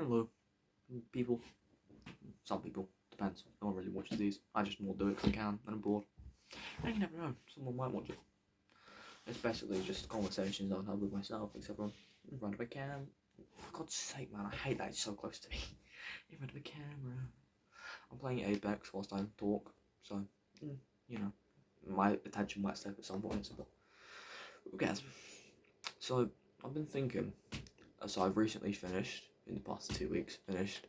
Hello, people. Some people. Depends. No one really watches these. I just more do it because I can, and I'm bored. And you never know, someone might watch it. It's basically just conversations I'll have with myself, except I'm in front of a cam. For God's sake, man, I hate that it's so close to me. In front of a camera. I'm playing Apex whilst I talk, so, you know, my attention might slip at some points, but who cares? So, I've been thinking, so I've recently finished, in the past 2 weeks, what's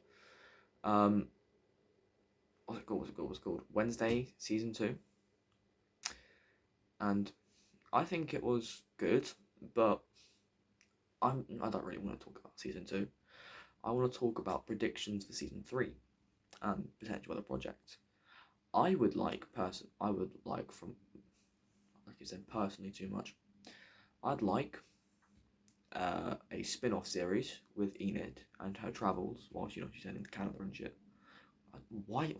it called? Wednesday season 2, and I think it was good, but I don't really want to talk about season 2. I want to talk about predictions for season 3 and potential other projects. I would like from, like you said, personally too much. I'd like a spin-off series with Enid and her travels while she's heading to Canada and shit. Why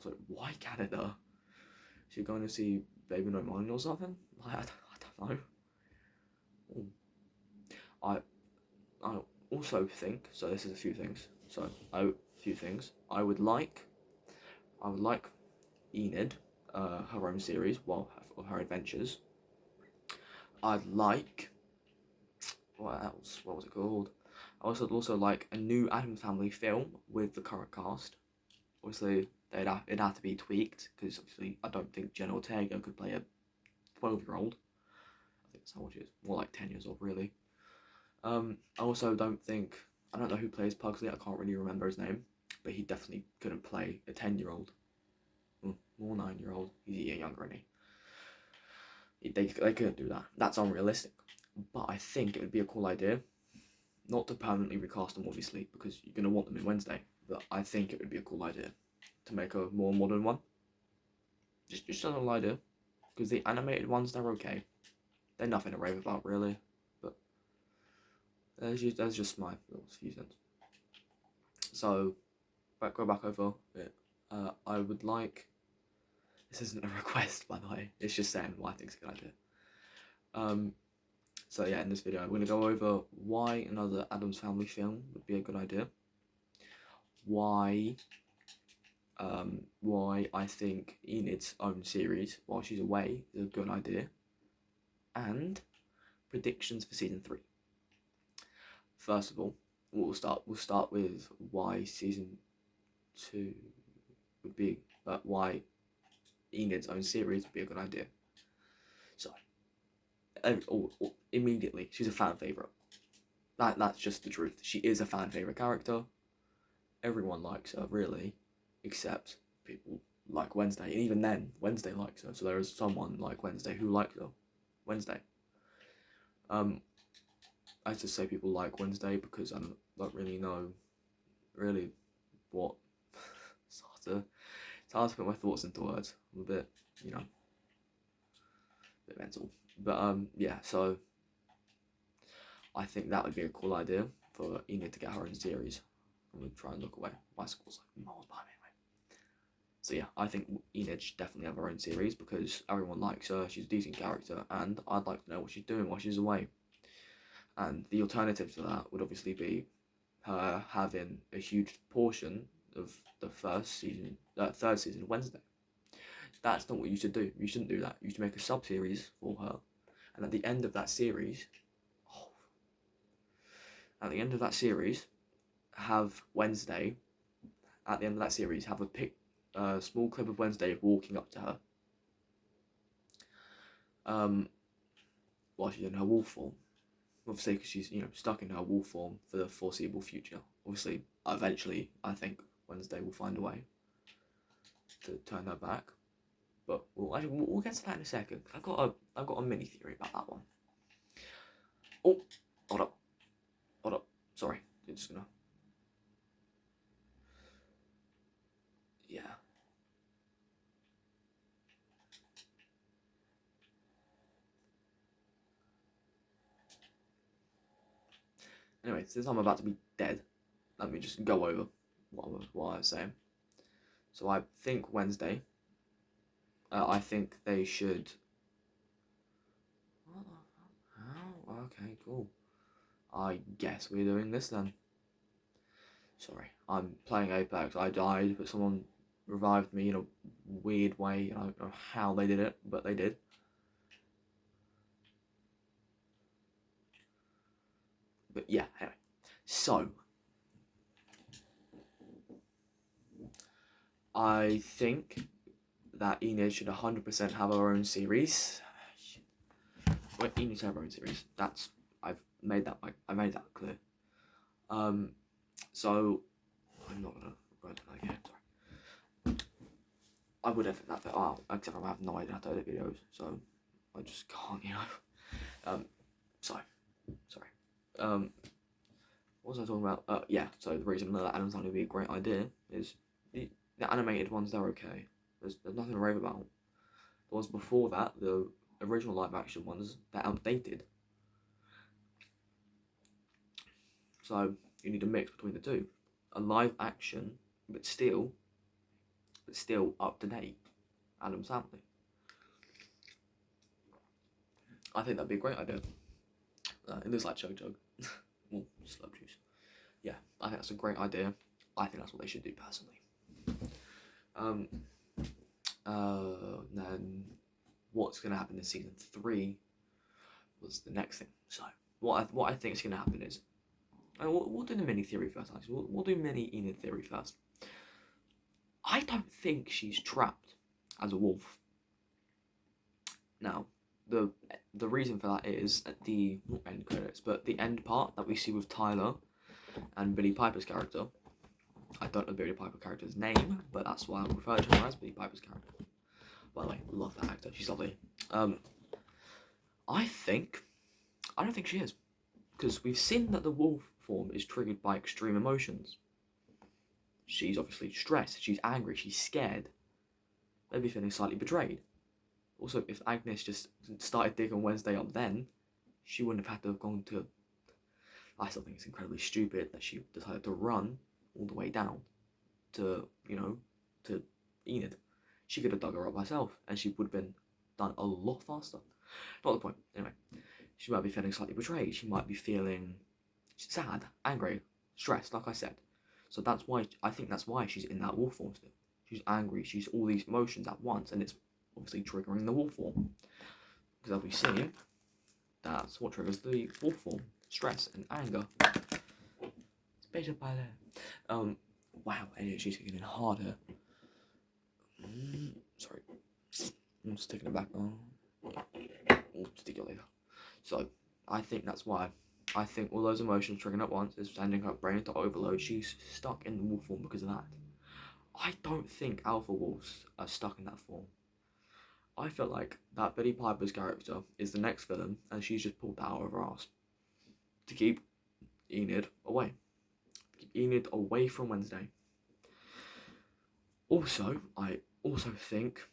Canada? She's going to see Baby No Money or something? Like, I don't know. I also think, so this is a few things. I would like Enid, her own series, of her adventures. I'd like, what else? What was it called? I also like a new Addams Family film with the current cast. Obviously, it'd have to be tweaked because obviously I don't think Jenna Ortega could play a 12-year-old. I think that's how old she is. More like 10 years old, really. I also don't know who plays Pugsley. I can't really remember his name, but he definitely couldn't play a 10-year-old. Or 9-year-old. He's a year younger, isn't he? They couldn't do that. That's unrealistic. But I think it would be a cool idea, not to permanently recast them, obviously, because you're going to want them in Wednesday. But I think it would be a cool idea to make a more modern one. Just a little idea, because the animated ones, they're okay. They're nothing to rave about, really. But that's just my little few cents. So, go back over it. I would like. This isn't a request, by the way. It's just saying what I think is a good idea. So yeah, in this video, I'm going to go over why another Addams Family film would be a good idea. Why I think Enid's own series while she's away is a good idea, and predictions for season 3. First of all, we'll start with why season 2 would be, why Enid's own series would be a good idea. So, immediately, she's a fan favourite. That's just the truth. She is a fan favourite character. Everyone likes her, really, except people like Wednesday. And even then, Wednesday likes her. So there is someone like Wednesday who likes her. Wednesday. I just say people like Wednesday because I don't really know what. It's hard to put my thoughts into words. I'm a bit, a bit mental. But yeah, so I think that would be a cool idea for Enid to get her own series. I'm going to try and look away. My school's like miles behind me anyway. So yeah, I think Enid should definitely have her own series because everyone likes her, she's a decent character, and I'd like to know what she's doing while she's away. And the alternative to that would obviously be her having a huge portion of the third season of Wednesday. That's not what you should do. You shouldn't do that. You should make a sub-series for her, and at the end of that series, have Wednesday. At the end of that series, have a small clip of Wednesday walking up to her, while she's in her wolf form. Obviously, because she's stuck in her wolf form for the foreseeable future. Obviously, eventually, I think Wednesday will find a way to turn her back. But we'll get to that in a second. I've got a mini theory about that one. Oh, hold up. Sorry, you're just gonna. Yeah. Anyway, since I'm about to be dead, let me just go over what I was saying. So I think Wednesday. I think they should. Oh, okay, cool. I guess we're doing this then. Sorry, I'm playing Apex. I died, but someone revived me in a weird way. I don't know how they did it, but they did. But yeah, anyway. So, I think that Enid should 100% have her own series. Wait, Enid should have her own series. I've made that clear. So I'm not gonna write that again. Sorry. I would edit that bit out, except I have no idea how to edit videos, so I just can't, Sorry. What was I talking about? Yeah. So the reason that Addams Family would be a great idea is the animated ones. They're okay. There's nothing to rave about. The ones before that, the original live action ones, they're outdated. So you need a mix between the two. A live action, but still up to date Addams Family. I think that'd be a great idea. It looks like Chug Jug. Well, Slurp Juice. Yeah, I think that's a great idea. I think that's what they should do personally. Then what's going to happen in season 3 was the next thing. So what I think is going to happen is we'll do the mini theory first. Actually, we'll do mini Enid theory first. I don't think she's trapped as a wolf. Now, the reason for that is at the not end credits, but the end part that we see with Tyler and Billie Piper's character. I don't know Billie Piper's character's name, but that's why I refer to her as Billie Piper's character. By the way, love that actor. She's lovely. I don't think she is, because we've seen that the wolf form is triggered by extreme emotions. She's obviously stressed. She's angry. She's scared. Maybe feeling slightly betrayed. Also, if Agnes just started digging Wednesday up then, she wouldn't have had to have gone to... I still think it's incredibly stupid that she decided to run all the way down to, to Enid. She could have dug her up herself, and she would have been done a lot faster. Not the point. Anyway, she might be feeling slightly betrayed. She might be feeling sad, angry, stressed, like I said. So I think that's why she's in that wolf form still. She's angry. She's all these emotions at once, and it's obviously triggering the wolf form. Because as we've seen, that's what triggers the wolf form: stress and anger. It's better by there. Wow, and she's getting harder. Sorry, I'm just taking it back. We'll stick it later. So I think that's why. I think all those emotions triggering at once is sending her brain to overload. She's stuck in the wolf form because of that. I don't think alpha wolves are stuck in that form. I feel like that Billie Piper's character is the next villain, and she's just pulled that out of her ass to keep Enid away. Keep Enid away from Wednesday. Also, I think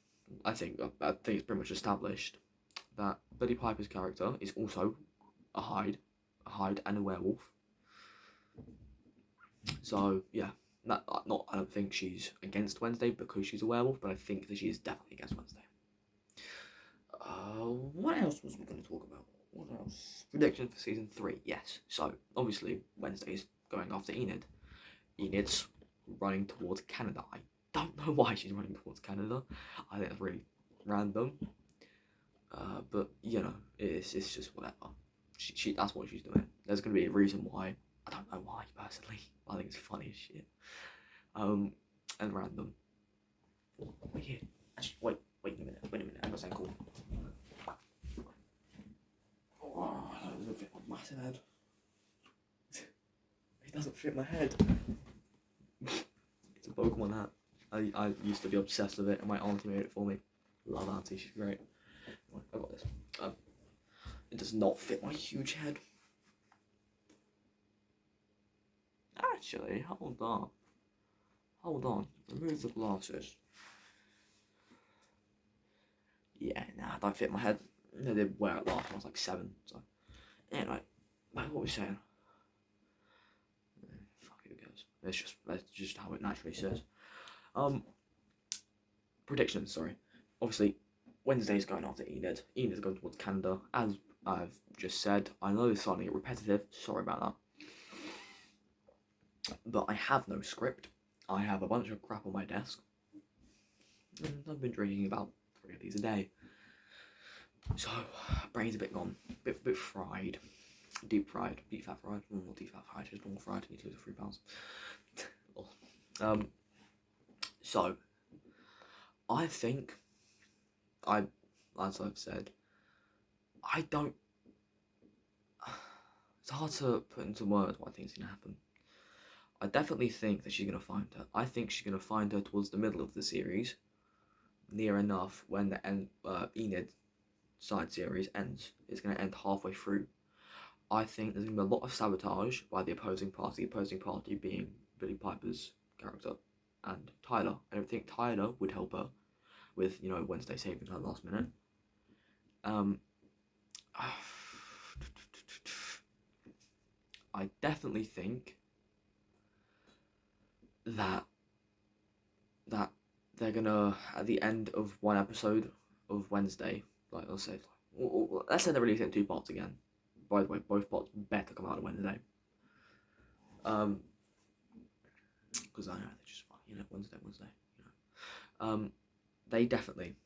it's pretty much established that Billie Piper's character is also a Hyde and a werewolf. So yeah, I don't think she's against Wednesday because she's a werewolf, but I think that she is definitely against Wednesday. What else was we going to talk about? What else? Predictions for season 3. Yes. So obviously Wednesday's going after Enid. Enid's running towards Canada. I don't know why she's running towards Canada. I think that's really random. But it's just whatever. She that's what she's doing. There's gonna be a reason why. I don't know why personally. I think it's funny as shit. And random. Wait, actually, wait a minute. I got something cool. Oh, it doesn't fit my massive head. It doesn't fit my head. It's a Pokemon hat. I used to be obsessed with it, and my auntie made it for me. Love auntie, she's great. I got this. It does not fit my huge head. Actually, hold on. Remove the glasses. Yeah, nah, don't fit my head. I did wear it last when I was like 7. So anyway, what were we saying? Fuck, who cares? That's just how it naturally says. Predictions. Sorry. Obviously, Wednesday's going after Enid. Enid's going towards Canada, as I've just said. I know this is starting to get repetitive. Sorry about But I have no script. I have a bunch of crap on my desk. And I've been drinking about 3 of these a day. So, brain's a bit gone. Bit fried. Deep fried. Deep fat fried. Not deep fat fried, just normal fried. I need to lose 3 pounds. So, I think, as I've said, I don't. It's hard to put into words what I think is going to happen. I definitely think that she's going to find her. I think she's going to find her towards the middle of the series, near enough when the Enid side series ends. It's going to end halfway through. I think there's going to be a lot of sabotage by the opposing party being Billie Piper's character and Tyler. And I think Tyler would help her with, Wednesday saving her last minute. I definitely think that they're gonna, at the end of one episode of Wednesday, let's say they're releasing 2 parts again. By the way, both parts better come out on Wednesday. Because I know they're just fun, Wednesday. They definitely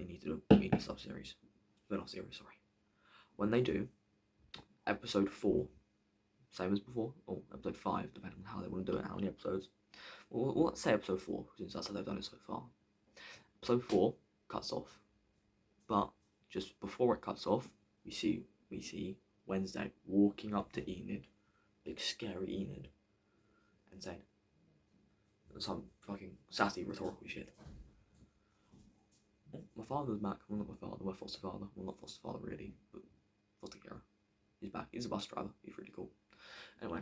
need to do a media sub-series. Spin-off series, sorry. When they do, episode 4, same as before, or episode 5, depending on how they want to do it, how many episodes. Well, let's say episode 4, since that's how they've done it so far. Episode 4 cuts off, but just before it cuts off, we see Wednesday walking up to Enid, big scary Enid, and saying some fucking sassy rhetorical shit. Oh, my father's back. Well, not my father, my foster father. Well, not foster father really, but foster carer. He's back. He's a bus driver. He's really cool. Anyway,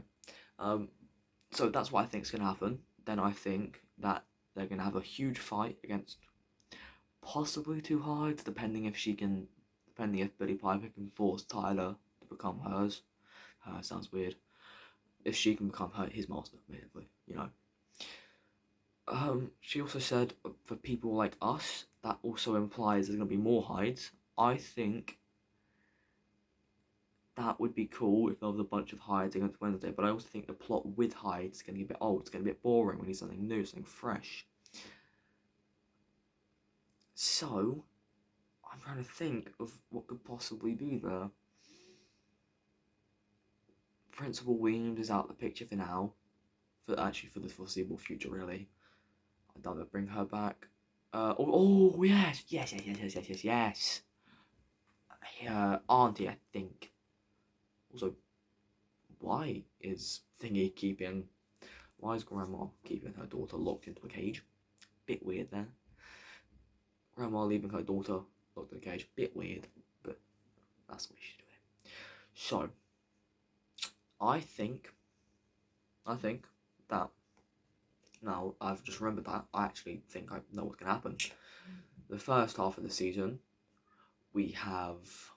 so that's what I think is going to happen. Then I think that they're going to have a huge fight against possibly 2 Hydes, depending if Billie Piper can force Tyler to become hers. Sounds weird. If she can become his master, basically, She also said for people like us, that also implies there's going to be more Hydes. I think that would be cool if there was a bunch of Hydes against Wednesday, but I also think the plot with Hydes is going to get a bit old. It's going to be a bit boring. We need something new, something fresh. So, I'm trying to think of what could possibly be there. Principal Weems is out of the picture for now. For the foreseeable future, really. I doubt they'll bring her back. Yes. Auntie, I think. Also, why is Grandma keeping her daughter locked into a cage? Bit weird there. Grandma leaving her daughter locked in a cage. Bit weird, but that's what she's doing. So, I think that, now I've just remembered that, I actually think I know what's going to happen. The first half of the season, we have...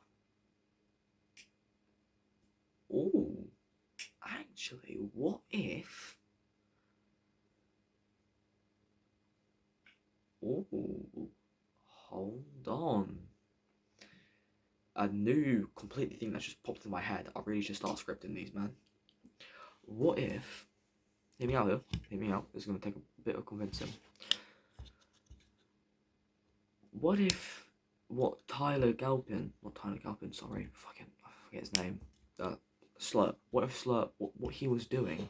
actually, what if... hold on. A new, completely thing that just popped in my head. I really should start scripting these, man. What if... Hear me out, though. Hear me out. This is going to take a bit of convincing. What if... Tyler Galpin... Not Tyler Galpin, sorry. I forget his name. Slurp. What if Slurp... What he was doing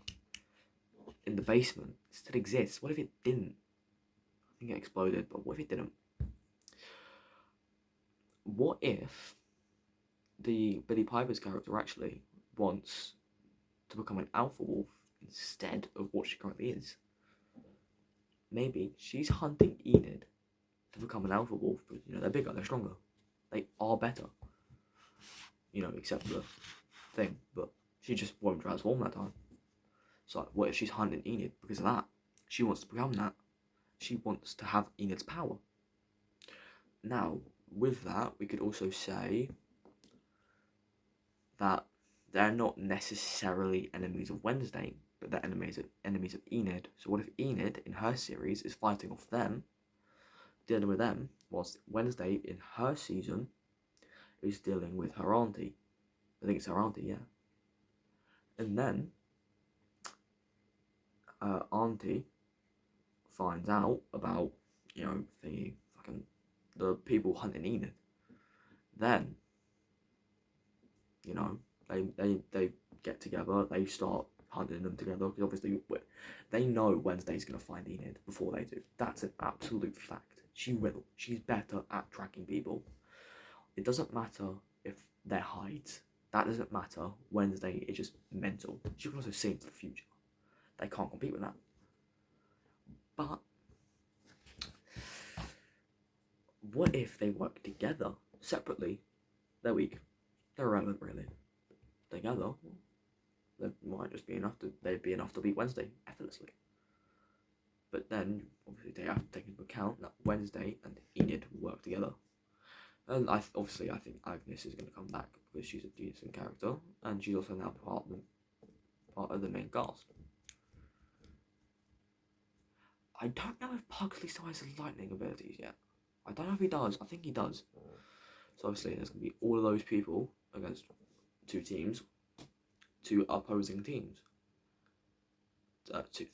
in the basement still exists? What if it didn't? I think it exploded, but what if it didn't? What if the Billie Piper's character actually wants to become an alpha wolf instead of what she currently is? Maybe she's hunting Enid to become an alpha wolf, but they're bigger, they're stronger, they are better. Except the thing, but she just won't transform that time. So what if she's hunting Enid because of that? She wants to become that. She wants to have Enid's power. Now, with that, we could also say that they're not necessarily enemies of Wednesday, but they're enemies of Enid. So what if Enid, in her series, is fighting off them, dealing with them, whilst Wednesday, in her season, is dealing with her auntie. I think it's her auntie, yeah. And then, Auntie finds out about, you know, the people hunting Enid, then, you know, they get together, they start hunting them together, because obviously they know Wednesday's going to find Enid before they do. That's an absolute fact. She will. She's better at tracking people. It doesn't matter if they're hides. That doesn't matter. Wednesday is just mental. She can also see into the future. They can't compete with that. But what if they work together separately? They're weak. They're irrelevant, really. Together, they might just be enough to. They'd be enough to beat Wednesday effortlessly. But then, obviously, they have to take into account that Wednesday and Enid work together. And I think Agnes is going to come back because she's a decent character, and she's also now part of the main cast. I don't know if Pugsley still has his lightning abilities yet. I don't know if he does. I think he does. So obviously there's going to be all of those people against two opposing teams.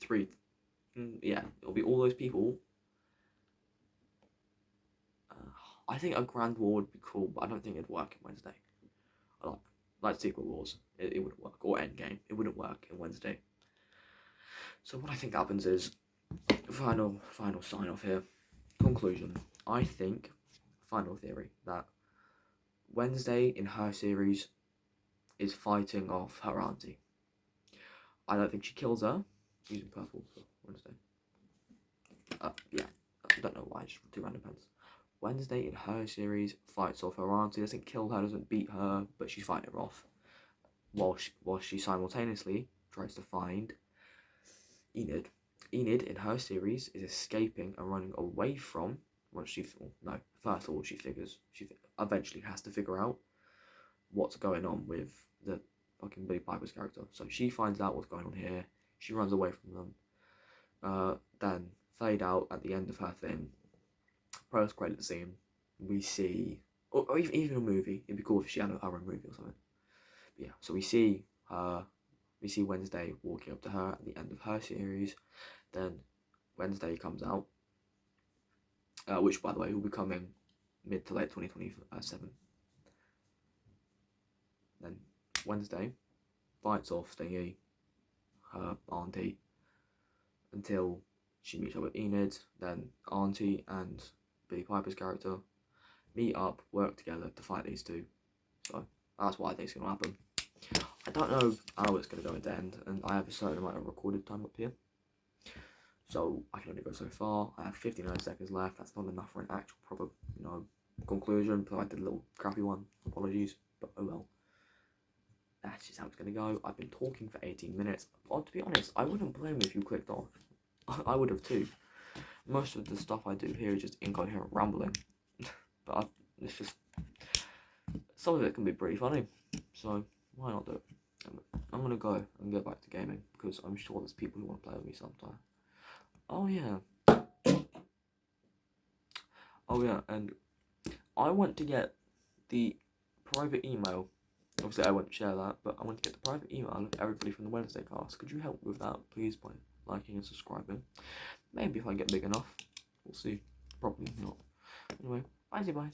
Three. Yeah, it'll be all those people. I think a Grand War would be cool, but I don't think it'd work in Wednesday. Like Secret Wars, it wouldn't work. Or Endgame, it wouldn't work in Wednesday. So what I think happens is, final sign off here. Conclusion. I think, final theory, that Wednesday in her series is fighting off her auntie. I don't think she kills her, using purple for Wednesday. Yeah, I don't know why, just two random pens. Wednesday in her series fights off her auntie, doesn't kill her, doesn't beat her, but she's fighting her off. While she simultaneously tries to find Enid. Enid in her series is escaping and running away from, first of all she eventually has to figure out what's going on with the fucking Billie Piper's character. So she finds out what's going on here, she runs away from them. Then fade out at the end of her thing. Post-credit scene, we see, or even a movie. It'd be cool if she had her own movie or something. But yeah, so we see Wednesday walking up to her at the end of her series. Then Wednesday comes out, which by the way will be coming mid to late 2027. Then Wednesday fights off Thingy, her auntie, until she meets up with Enid. Then auntie and Billie Piper's character meet up, work together to fight these two. So that's what I think is going to happen. I don't know how it's going to go at the end, and I have a certain amount of recorded time up here. So I can only go so far. I have 59 seconds left. That's not enough for an actual proper, conclusion. So I did a little crappy one. Apologies, but oh well. That's just how it's going to go. I've been talking for 18 minutes. But to be honest, I wouldn't blame you if you clicked off. I would have too. Most of the stuff I do here is just incoherent rambling. But it's just, some of it can be pretty funny. So why not do it? I'm going to go and get back to gaming, because I'm sure there's people who want to play with me sometime. Oh yeah, and I want to get the private email. Obviously I won't share that, but I want to get the private email of everybody from the Wednesday cast. Could you help with that, please, by liking and subscribing? Maybe if I get big enough. We'll see. Probably not. Anyway, bye.